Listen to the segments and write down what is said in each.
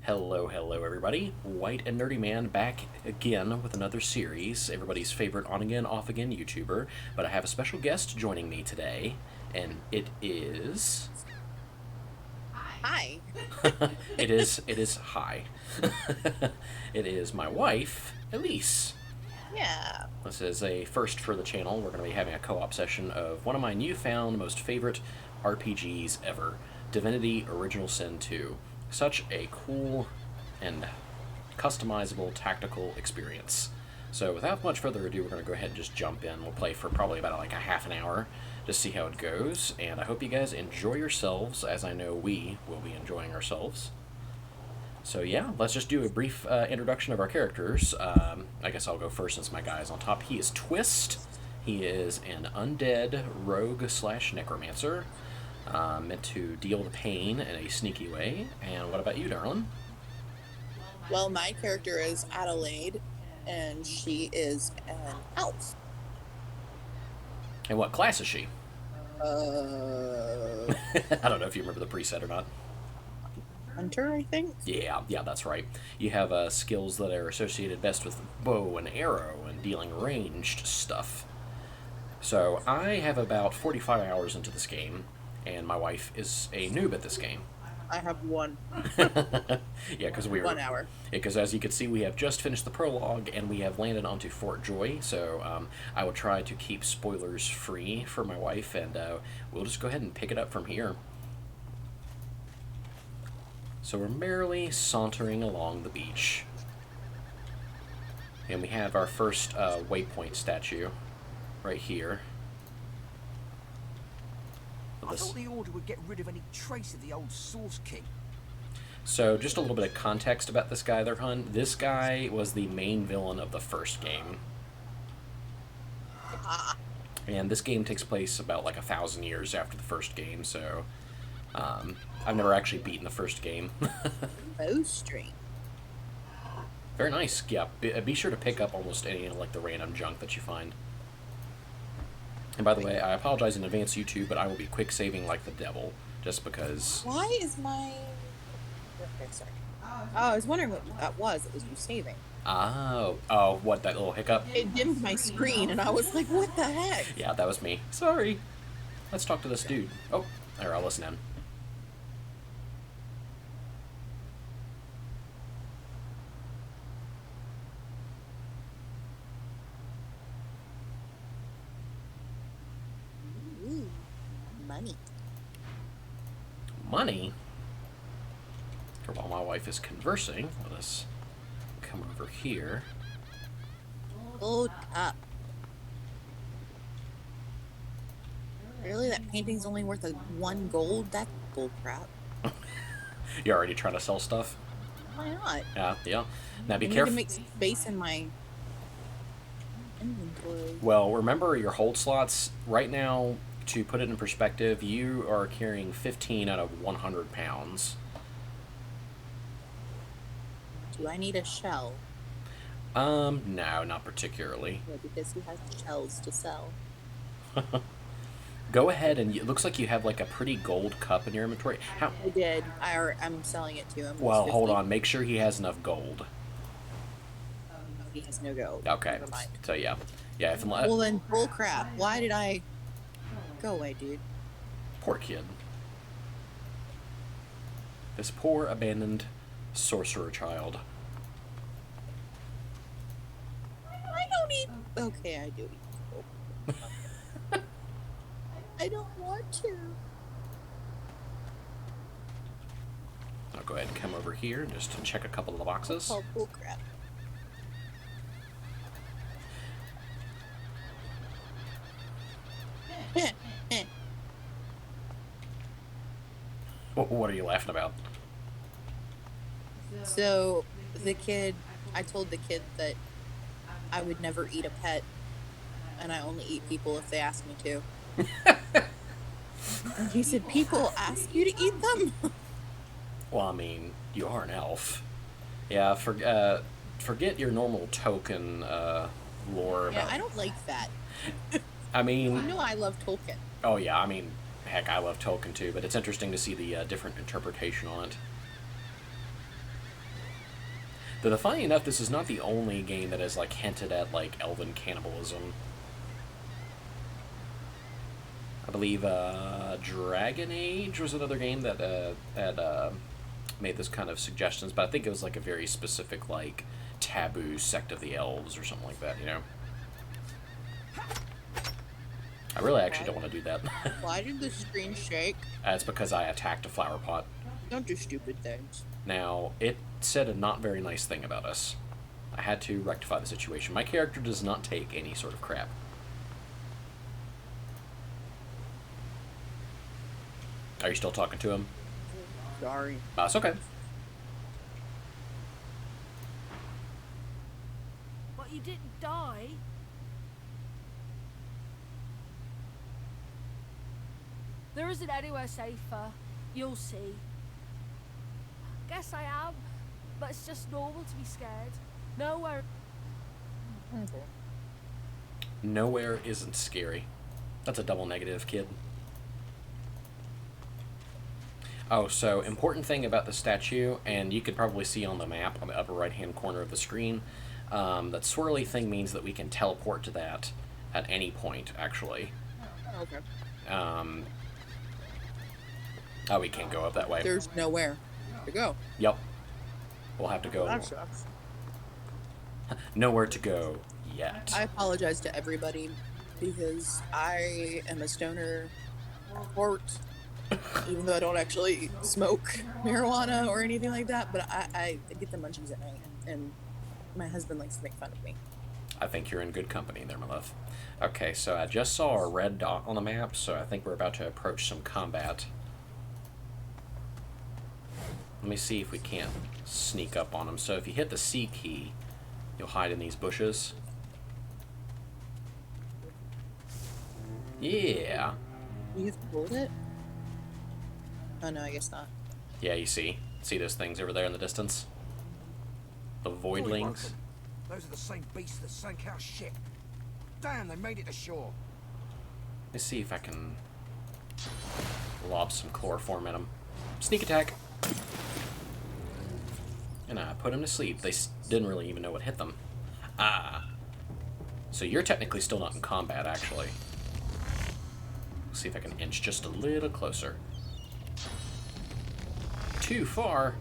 Hello, hello, everybody. White and Nerdy Man back again with another series. Everybody's favorite on again, off again YouTuber. But I have a special guest joining me today, and it is. Hi. It is hi. It is my wife, Elyse. Yeah. This is a first for the channel. We're going to be having a co-op session of one of my newfound most favorite RPGs ever, Divinity Original Sin 2. Such a cool and customizable tactical experience. So without much further ado, we're going to go ahead and just jump in. We'll play for probably about like a half an hour to see how it goes, and I hope you guys enjoy yourselves, as I know we will be enjoying ourselves. So yeah, let's just do a brief introduction of our characters. I guess I'll go first since my guy is on top. He is Twist. He is an undead rogue slash necromancer, meant to deal the pain in a sneaky way. And what about you, darling? Well, my character is Adelaide, and she is an elf. And what class is she? Uh, I don't know if you remember the preset or not. Hunter, I think. Yeah, that's right. You have skills that are associated best with bow and arrow and dealing ranged stuff. So I have about 45 hours into this game, and my wife is a noob at this game. I have one. Yeah, because we were 1 hour. Because as you can see, we have just finished the prologue and we have landed onto Fort Joy. So I will try to keep spoilers free for my wife, and we'll just go ahead and pick it up from here. So we're merrily sauntering along the beach, and we have our first waypoint statue right here. I thought the Order would get rid of any trace of the old source key. So just a little bit of context about this guy there, hun. This guy was the main villain of the first game. And this game takes place about like 1,000 years after the first game, so I've never actually beaten the first game. Bowstring. Very nice. Yeah, be sure to pick up almost any like the random junk that you find. And by the way, I apologize in advance, YouTube, but I will be quick saving like the devil, just because. Why is my... Okay, sorry. Oh, I was wondering what that was. It was you saving. Oh, what, that little hiccup? It dimmed my screen, and I was like, what the heck? Yeah, that was me. Sorry. Let's talk to this dude. Oh, there, I'll listen in. Ooh, money. Money? While my wife is conversing, let us come over here. Hold up. Really? That painting's only worth 1 gold? That's bullcrap. You're already trying to sell stuff? Why not? Yeah. Now be I need careful. to make space in my inventory. Well, remember your hold slots. Right now, to put it in perspective, you are carrying 15 out of 100 pounds. Do I need a shell? No, not particularly. Yeah, because he has shells to sell. Go ahead, and it looks like you have like a pretty gold cup in your inventory. How? I did. I'm selling it to him. Well, hold on. Make sure he has enough gold. He has no gold. Okay. Never mind. So yeah. If Well then, bullcrap. Why did I... Go away, dude. Poor kid. This poor abandoned sorcerer child. I don't eat... Okay, I do eat gold. I don't want to. I'll go ahead and come over here and just check a couple of the boxes. Oh, bullcrap. What are you laughing about? So, I told the kid that I would never eat a pet, and I only eat people if they ask me to. And he said, people ask you to eat them? Well, I mean, you are an elf. Yeah, forget your normal token lore Yeah, about... I don't like that. I mean... You know I love Tolkien. Oh, yeah, I mean, heck, I love Tolkien too, but it's interesting to see the different interpretation on it. Though, funny enough, this is not the only game that has, like, hinted at, like, elven cannibalism. I believe Dragon Age was another game that had made this kind of suggestions, but I think it was, like, a very specific, like, taboo sect of the elves or something like that, you know? I really actually don't want to do that. Why did the screen shake? It's because I attacked a flower pot. Don't do stupid things. Now, it said a not very nice thing about us. I had to rectify the situation. My character does not take any sort of crap. Are you still talking to him? Sorry. It's okay. But you didn't die. There isn't anywhere safer. You'll see. Guess I am, but it's just normal to be scared. Nowhere. Okay. Nowhere isn't scary. That's a double negative, kid. Oh, so important thing about the statue, and you could probably see on the map on the upper right-hand corner of the screen, that swirly thing means that we can teleport to that at any point, actually. Okay. Oh, we can't go up that way. There's nowhere to go. Yep. We'll have to go. That sucks. Nowhere to go yet. I apologize to everybody because I am a stoner port, even though I don't actually smoke marijuana or anything like that, but I get the munchies at night, and my husband likes to make fun of me. I think you're in good company there, my love. Okay, so I just saw a red dot on the map, so I think we're about to approach some combat. Let me see if we can't sneak up on them. So if you hit the C key, you'll hide in these bushes. Yeah. You have to hold it? Oh no, I guess not. Yeah, you see? See those things over there in the distance? The voidlings? Those are the same beasts that sank our ship. Damn, they made it to shore. Let's see if I can lob some chloroform at them. Sneak attack! And I put him to sleep. They didn't really even know what hit them. Ah. So you're technically still not in combat, actually. Let's see if I can inch just a little closer. Too far.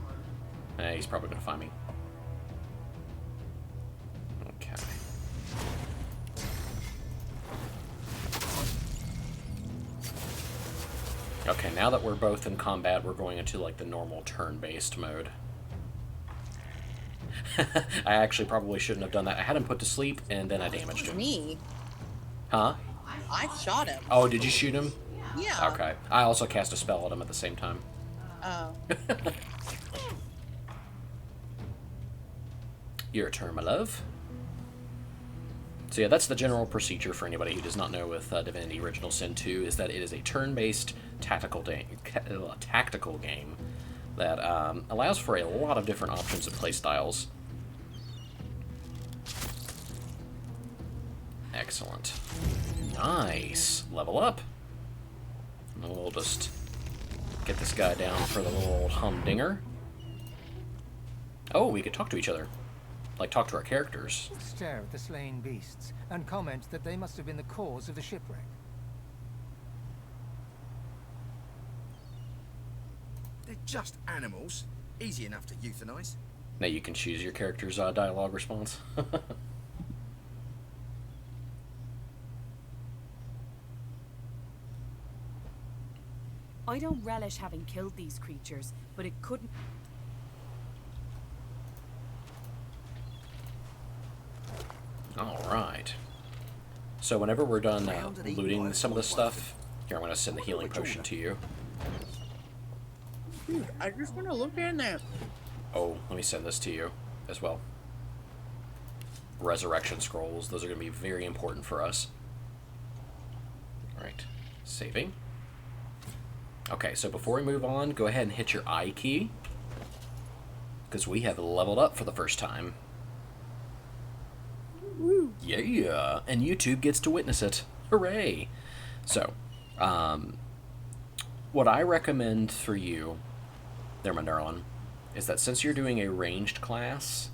He's probably going to find me. Okay. Okay, now that we're both in combat, we're going into, like, the normal turn-based mode. I actually probably shouldn't have done that. I had him put to sleep, and then I damaged him. Me? Huh? I shot him. Oh, did you shoot him? Yeah. Okay. I also cast a spell at him at the same time. Oh. Your turn, my love. So yeah, that's the general procedure for anybody who does not know with Divinity Original Sin 2, is that it is a turn-based tactical game that allows for a lot of different options and play styles. Excellent. Nice. Level up. And we'll just get this guy down for the little old humdinger. Oh, we could talk to each other. Like, talk to our characters. Stare at the slain beasts and comment that they must have been the cause of the shipwreck. They're just animals. Easy enough to euthanize. Now you can choose your character's dialogue response. I don't relish having killed these creatures, but it couldn't... Alright. So whenever we're done looting some of this stuff, here, I'm going to send the healing potion to you. Dude, I just want to look in there. Oh, let me send this to you as well. Resurrection scrolls. Those are going to be very important for us. Alright. Saving. Okay, so before we move on, go ahead and hit your I key. Because we have leveled up for the first time. Woo. Yeah, and YouTube gets to witness it. Hooray! So, what I recommend for you, there, my darling, is that since you're doing a ranged class,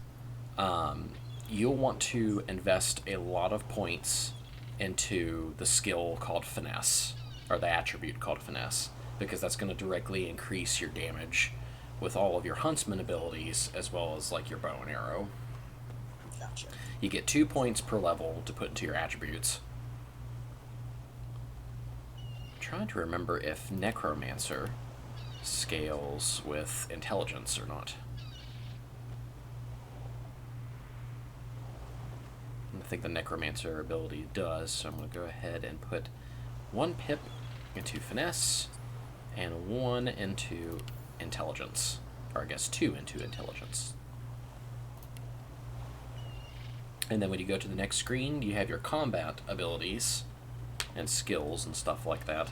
You'll want to invest a lot of points into the skill called finesse, or the attribute called finesse, because that's going to directly increase your damage with all of your huntsman abilities, as well as like your bow and arrow. Gotcha. You get 2 points per level to put into your attributes. I'm trying to remember if Necromancer scales with intelligence or not. I think the Necromancer ability does, so I'm going to go ahead and put 1 pip into finesse and 1 into intelligence, or I guess 2 into intelligence. And then when you go to the next screen, you have your combat abilities and skills and stuff like that,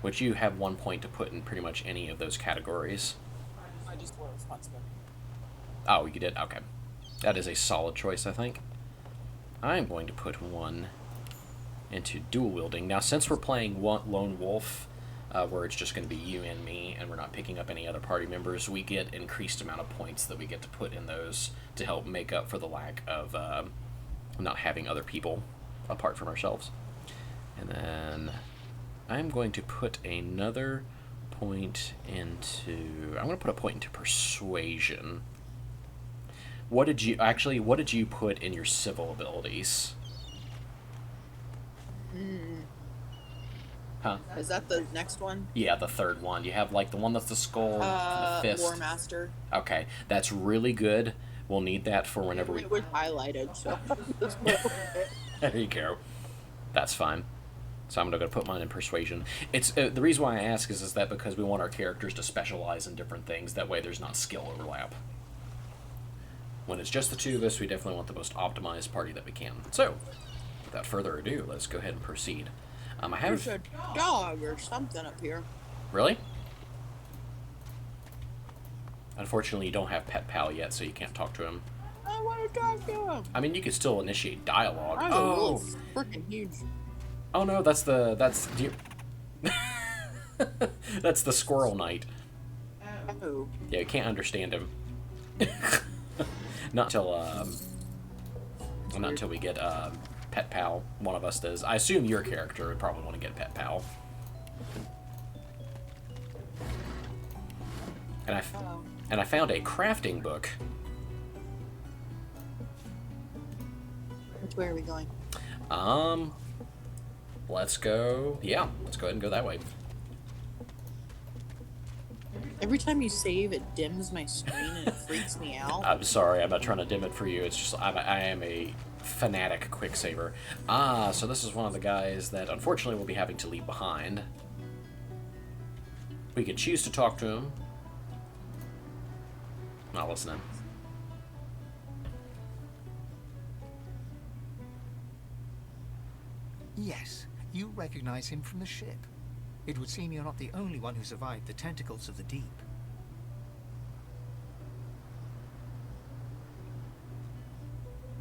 which you have 1 point to put in pretty much any of those categories. I just love huntsman. Oh, you did? Okay. That is a solid choice, I think. I'm going to put 1 into dual wielding. Now, since we're playing Lone Wolf, where it's just going to be you and me, and we're not picking up any other party members, we get increased amount of points that we get to put in those to help make up for the lack of not having other people apart from ourselves. And then I'm going to put another point into... I'm going to put a point into persuasion. What did you put in your civil abilities? Huh? Is that the next one? Yeah, the third one. You have like the one that's the skull, the fist. War Master. Okay, that's really good. We'll need that for whenever we... It was highlighted, so... There you go. That's fine. So I'm going to put mine in persuasion. It's the reason why I ask is that because we want our characters to specialize in different things. That way there's not skill overlap. When it's just the two of us, we definitely want the most optimized party that we can. So, without further ado, let's go ahead and proceed. I have... There's a dog or something up here. Really? Unfortunately, you don't have Pet Pal yet, so you can't talk to him. I want to talk to him. I mean, you could still initiate dialogue. I'm Oh! freaking huge. Oh no, that's that's the Squirrel Knight. Oh. Yeah, you can't understand him. Not until we get Pet Pal. One of us does. I assume your character would probably want to get Pet Pal. And I found a crafting book. Which way are we going? Let's go. Yeah, let's go ahead and go that way. Every time you save, it dims my screen and it freaks me out. I'm sorry, I'm not trying to dim it for you. It's just I am a fanatic quick saver. So this is one of the guys that unfortunately we'll be having to leave behind. We could choose to talk to him. Not listening. Yes, you recognize him from the ship. It would seem you're not the only one who survived the tentacles of the deep.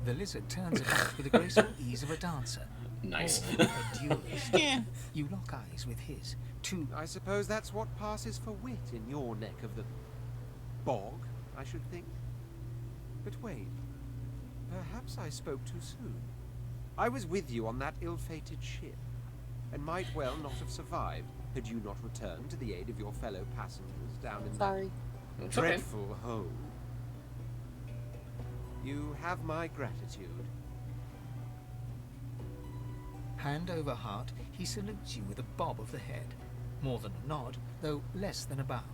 The lizard turns about with the graceful ease of a dancer. Nice. Or a duelist. Yeah. You lock eyes with his. Two. I suppose that's what passes for wit in your neck of the bog, I should think. But wait, perhaps I spoke too soon. I was with you on that ill-fated ship, and might well not have survived had you not returned to the aid of your fellow passengers down in Sorry. that It's okay. dreadful hole. You have my gratitude. Hand over heart, he salutes you with a bob of the head. More than a nod, though less than a bow.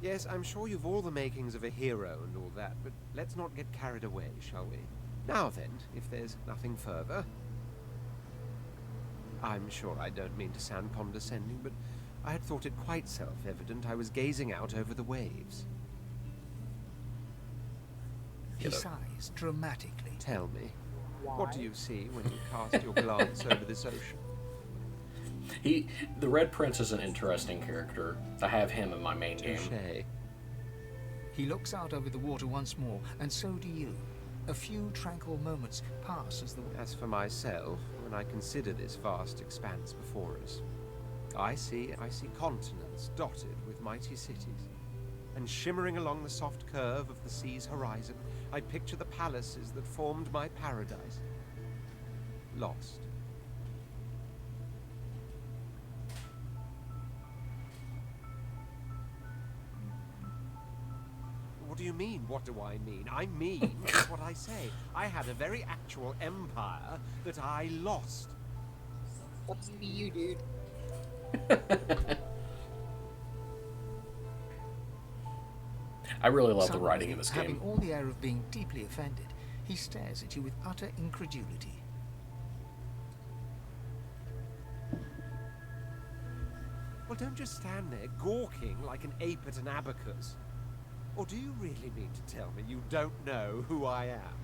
Yes, I'm sure you've all the makings of a hero and all that, but let's not get carried away, shall we? Now then, if there's nothing further... I'm sure I don't mean to sound condescending, but I had thought it quite self-evident I was gazing out over the waves. He sighs dramatically. Tell me, what do you see when you cast your glance over this ocean? The Red Prince is an interesting character. I have him in my main game. Touché. He looks out over the water once more, and so do you. A few tranquil moments pass as the... As for myself, when I consider this vast expanse before us, I see continents dotted with mighty cities. And shimmering along the soft curve of the sea's horizon, I picture the palaces that formed my paradise. Lost. What do you mean, what do I mean? I mean what I say. I had a very actual empire that I lost. Sucks to be you, dude. I really love the Suddenly, writing in this having game. all the air of being deeply offended, he stares at you with utter incredulity. Well, don't just stand there gawking like an ape at an abacus. Or do you really mean to tell me you don't know who I am?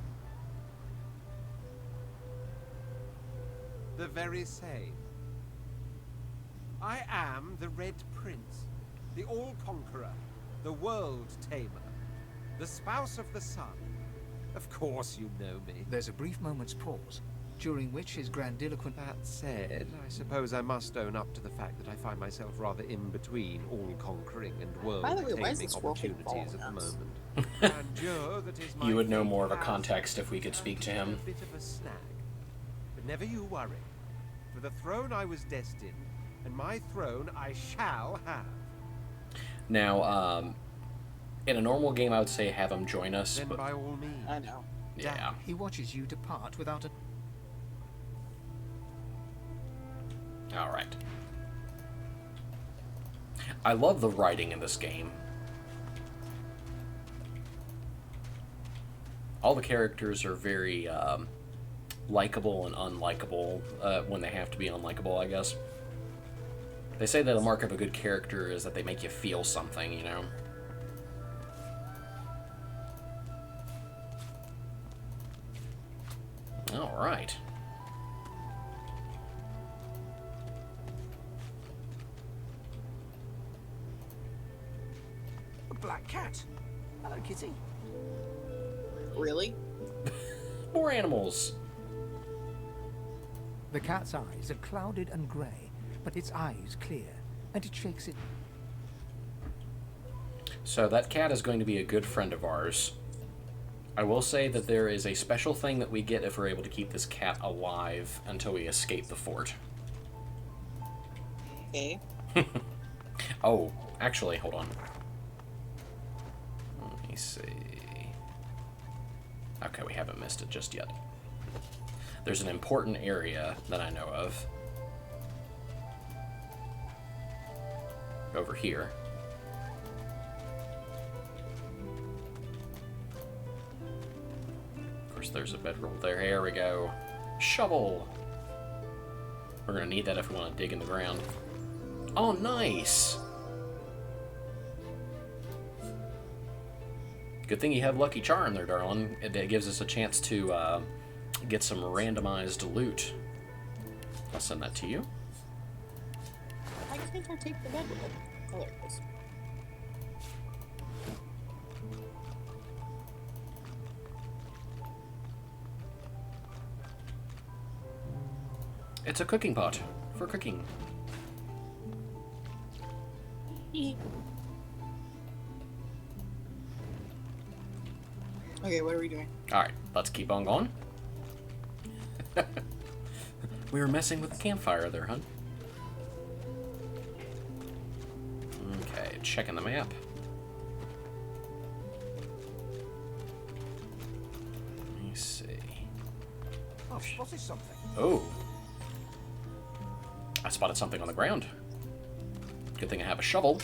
The very same. I am the Red Prince, the All-Conqueror, the World-Tamer, the Spouse of the Sun. Of course you know me. There's a brief moment's pause, during which his grandiloquent... That said, I suppose I must own up to the fact that I find myself rather in between all-conquering and By the way, why is world-taming this squirrel thing opportunities at the following us? moment. Grandeur that is my You would know fate more of a has context if we could speak to him. A bit of a snag. But never you worry. For the throne I was destined, and my throne I shall have. Now, in a normal game, I would say have him join us, Then but by all means. I know. yeah. He watches you depart without a... All right. I love the writing in this game. All the characters are very likable and unlikable when they have to be unlikable, I guess. They say that the mark of a good character is that they make you feel something, you know? All right. A black cat. Hello, kitty. Really? More animals. The cat's eyes are clouded and grey, but its eyes clear, and it shakes it. So that cat is going to be a good friend of ours. I will say that there is a special thing that we get if we're able to keep this cat alive until we escape the fort. Okay. Oh, actually, hold on. Let me see. Okay, we haven't missed it just yet. There's an important area that I know of. Over here. Of course, there's a bedroll there. Here we go. Shovel! We're gonna need that if we want to dig in the ground. Oh, nice! Good thing you have Lucky Charm there, darling. It gives us a chance to get some randomized loot. I'll send that to you. I think I take the bedroll. Oh, there it is. It's a cooking pot for cooking. Okay, what are we doing? Alright, let's keep on going. We were messing with the campfire there, huh? Okay, checking the map. Let me see. I've spotted something. Oh. I spotted something on the ground. Good thing I have a shovel.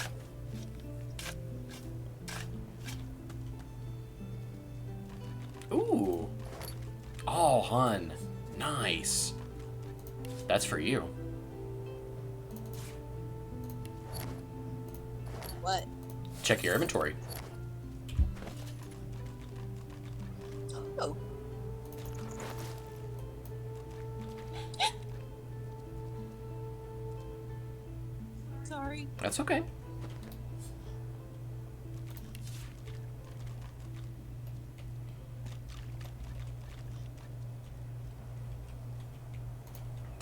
Ooh. Oh, hun. Nice. That's for you. What? Check your inventory. Oh. Sorry. That's okay.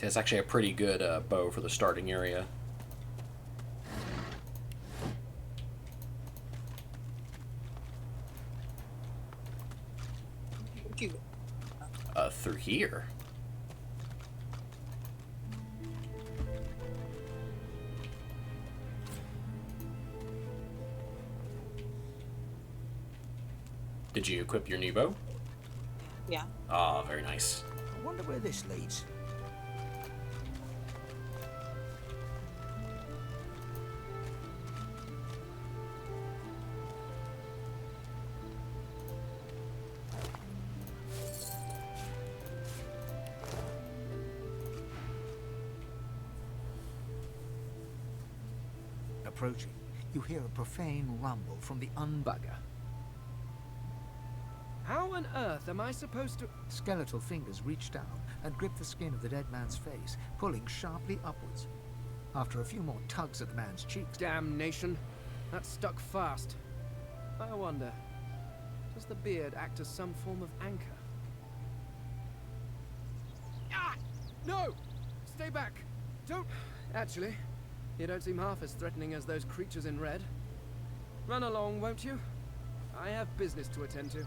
It's actually a pretty good bow for the starting area. Where'd you go? Through here. Did you equip your new bow? Yeah. Ah, very nice. I wonder where this leads. Approaching, you hear a profane rumble from the unbugger. How on earth am I supposed to... Skeletal fingers reach down and grip the skin of the dead man's face, pulling sharply upwards. After a few more tugs at the man's cheeks, Damnation. That stuck fast. I wonder, does the beard act as some form of anchor? Ah! No! Stay back! Don't... Actually, you don't seem half as threatening as those creatures in red. Run along, won't you? I have business to attend to.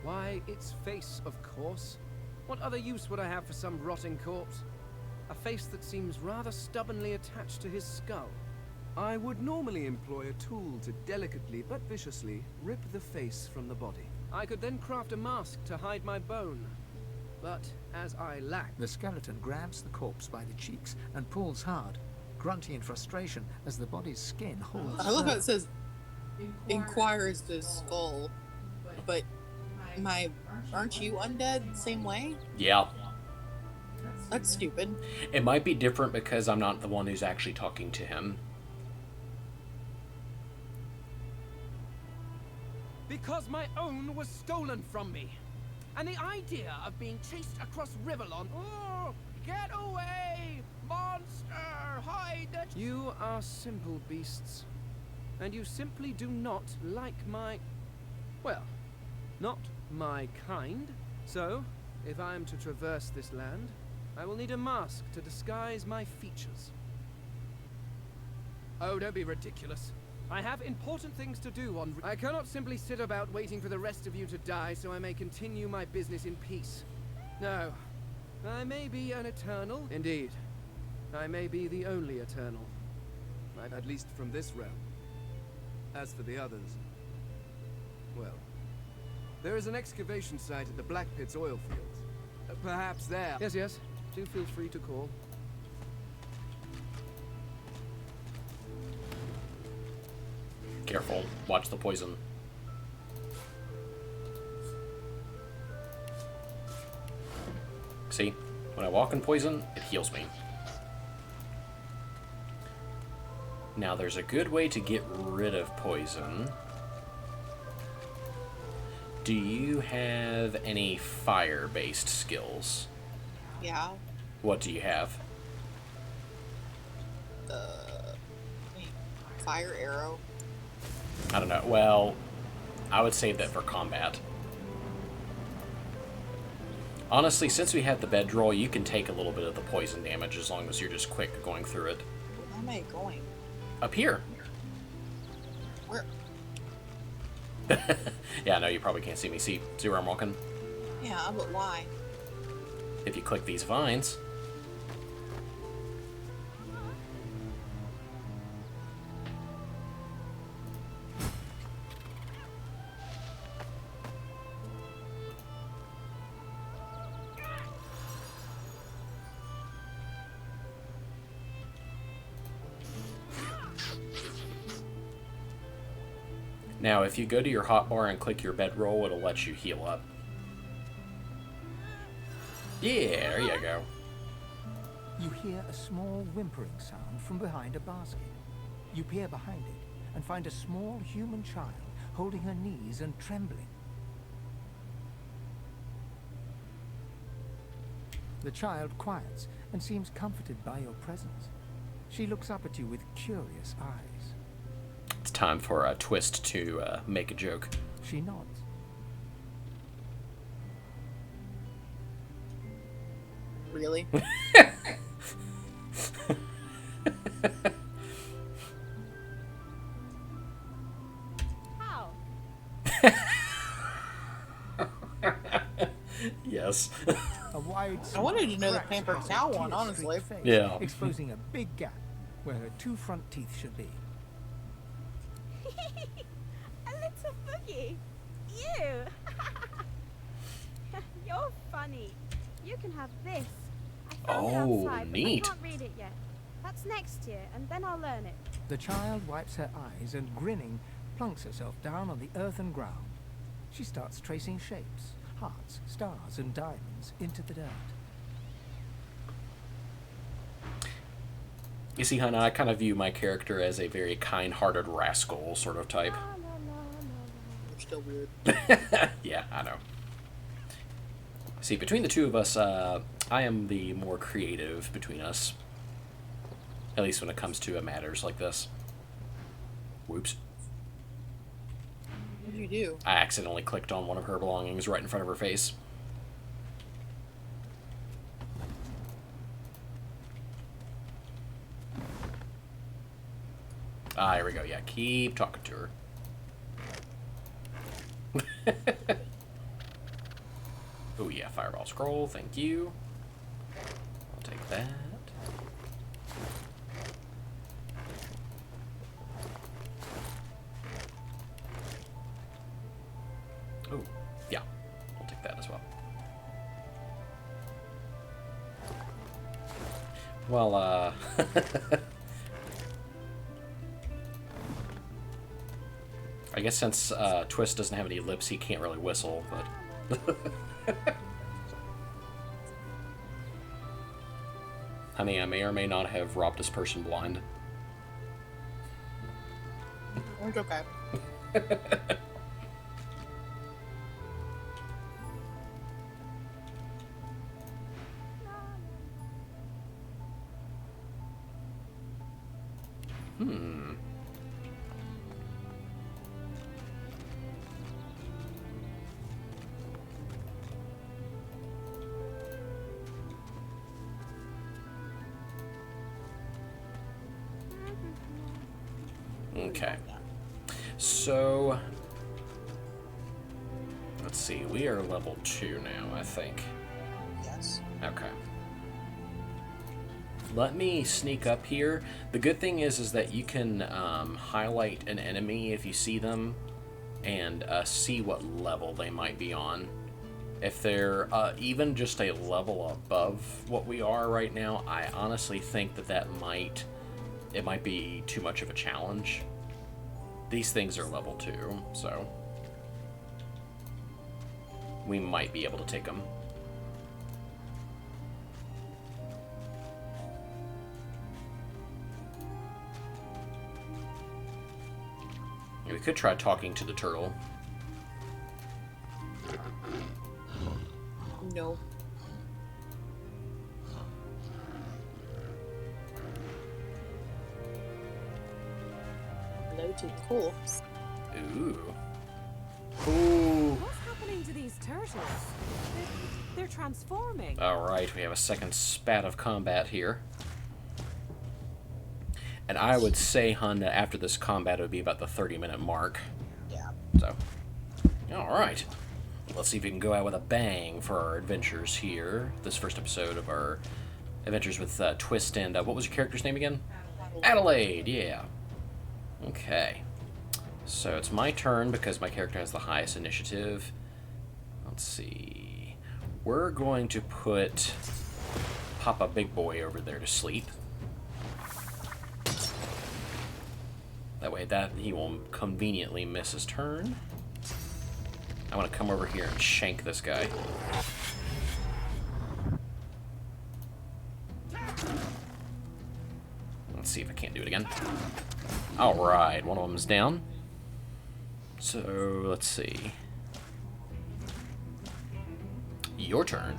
Why, its face, of course. What other use would I have for some rotting corpse? A face that seems rather stubbornly attached to his skull. I would normally employ a tool to delicately but viciously rip the face from the body. I could then craft a mask to hide my bone. But as I lack... the skeleton grabs the corpse by the cheeks and pulls hard, grunting in frustration as the body's skin holds I love how firm. it says inquires the skull, but aren't you undead same way? Yeah. That's stupid. It might be different because I'm not the one who's actually talking to him. Because my own was stolen from me. And the idea of being chased across Rivellon... Oh, get away! Monster! Hide that... You are simple beasts. And you simply do not like my... Well, not my kind. So, if I am to traverse this land, I will need a mask to disguise my features. Oh, don't be ridiculous. I have important things to do on... I cannot simply sit about waiting for the rest of you to die so I may continue my business in peace. No. I may be an eternal. Indeed. I may be the only eternal. At least from this realm. As for the others... Well... There is an excavation site at the Black Pit's oil fields. Perhaps there... Yes, yes. Do feel free to call. Careful. Watch the poison. See? When I walk in poison, it heals me. Now, there's a good way to get rid of poison. Do you have any fire-based skills? Yeah. What do you have? Fire arrow. I don't know. Well, I would save that for combat. Honestly, since we have the bedroll, you can take a little bit of the poison damage as long as you're just quick going through it. Where am I going? Up here. Where? Yeah, I know you probably can't see me. See where I'm walking? Yeah, but why? If you click these vines. Now, if you go to your hotbar and click your bedroll, it'll let you heal up. Yeah, there you go. You hear a small whimpering sound from behind a basket. You peer behind it and find a small human child holding her knees and trembling. The child quiets and seems comforted by your presence. She looks up at you with curious eyes. It's time for a twist to make a joke. She nods. Really? How? guess. A wide I wanted to know the scratch pampered across her cow one, tear-streaked honestly. face, Yeah. exposing a big gap where her 2 front teeth should be. A little boogie. You. You're funny. You can have this. I found it Oh, outside, neat. But I can't read it yet. That's next year, and then I'll learn it. The child wipes her eyes and, grinning, plunks herself down on the earthen ground. She starts tracing shapes, hearts, stars, and diamonds into the dirt. You see, Hannah, I kind of view my character as a very kind-hearted rascal sort of type. La, la, la, la, la. You're still weird. Yeah, I know. See, between the two of us, I am the more creative between us. At least when it comes to matters like this. Whoops. What did you do? I accidentally clicked on one of her belongings right in front of her face. Ah, here we go. Yeah, keep talking to her. Oh yeah, fireball scroll, thank you. I'll take that. Oh, yeah, I'll take that as well. Well, I guess since Twist doesn't have any lips, he can't really whistle, but... Honey, I may or may not have robbed this person blind. It's okay. Hmm. Okay. So, let's see. We are level 2 now, I think. Yes. Okay. Let me sneak up here. The good thing is that you can highlight an enemy if you see them and see what level they might be on. If they're even just a level above what we are right now, I honestly think that it might be too much of a challenge. These things are level 2, so we might be able to take them. We could try talking to the turtle. No. Hello to the corpse. Ooh. Ooh. What's happening to these turtles? They're transforming. Alright, we have a second spat of combat here. And I would say, hun, that after this combat it would be about the 30-minute mark. Yeah. So, alright. Let's see if we can go out with a bang for our adventures here. This first episode of our adventures with Twist and, what was your character's name again? Adelaide, yeah. Okay. So it's my turn because my character has the highest initiative. Let's see. We're going to put Papa Big Boy over there to sleep. That way that he will conveniently miss his turn. I want to come over here and shank this guy. Let's see if I can't do it again. Alright, one of them's down. So, let's see. Your turn.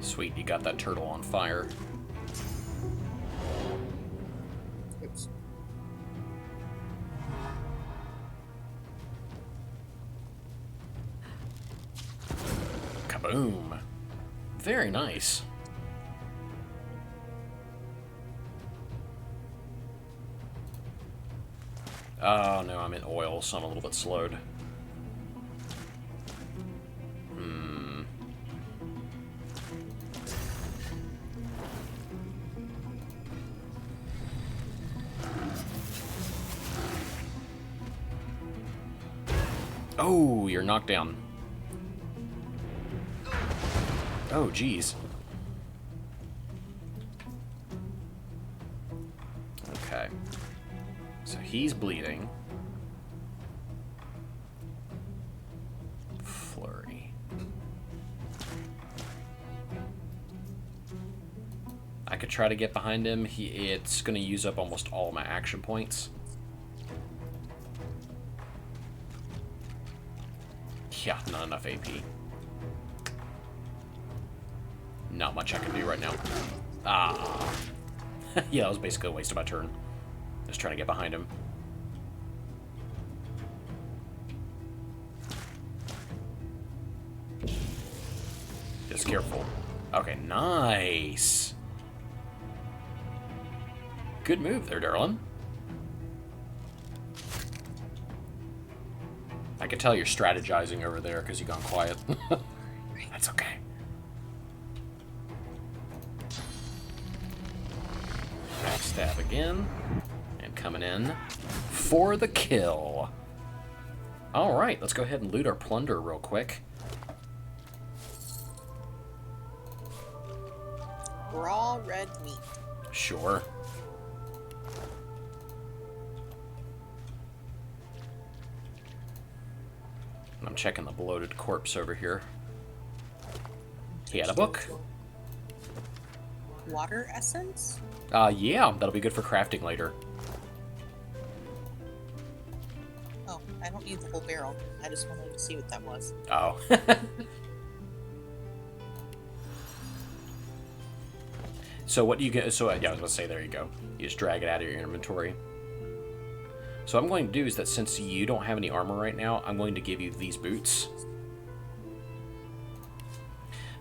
Sweet, you got that turtle on fire. Oops. Kaboom. Very nice. Oh, no, I'm in oil, so I'm a little bit slowed. Oh, you're knocked down. Oh, geez. Okay. So he's bleeding. Flurry. I could try to get behind him. It's going to use up almost all my action points. Yeah, not enough AP. Not much I can do right now. Ah. Yeah, that was basically a waste of my turn. Just trying to get behind him. Just careful. Okay, nice. Good move there, darling. I can tell you're strategizing over there because you've gone quiet. That's okay. Backstab again. And coming in for the kill. Alright, let's go ahead and loot our plunder real quick. Raw red meat. Sure. I'm checking the bloated corpse over here. He had a book. Water essence? Yeah, that'll be good for crafting later. Oh, I don't need the whole barrel. I just wanted to see what that was. Oh. So what you get? So yeah, I was gonna say, there you go. You just drag it out of your inventory. So what I'm going to do is that since you don't have any armor right now, I'm going to give you these boots.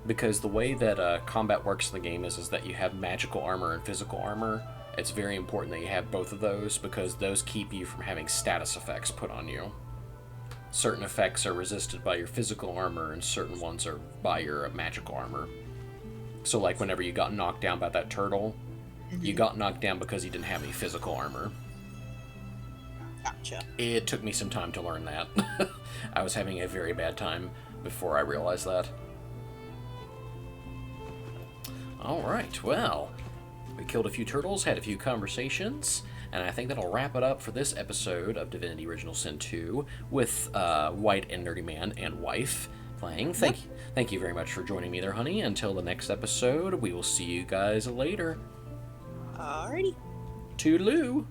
Because the way that combat works in the game is that you have magical armor and physical armor. It's very important that you have both of those because those keep you from having status effects put on you. Certain effects are resisted by your physical armor and certain ones are by your magical armor. So like whenever you got knocked down by that turtle, you got knocked down because you didn't have any physical armor. Gotcha. It took me some time to learn that. I was having a very bad time before I realized that. Alright, well, we killed a few turtles, had a few conversations, and I think that'll wrap it up for this episode of Divinity Original Sin 2 with White and Nerdy Man and Wife playing. Thank you very much for joining me there, honey. Until the next episode, we will see you guys later. Alrighty. Toodaloo!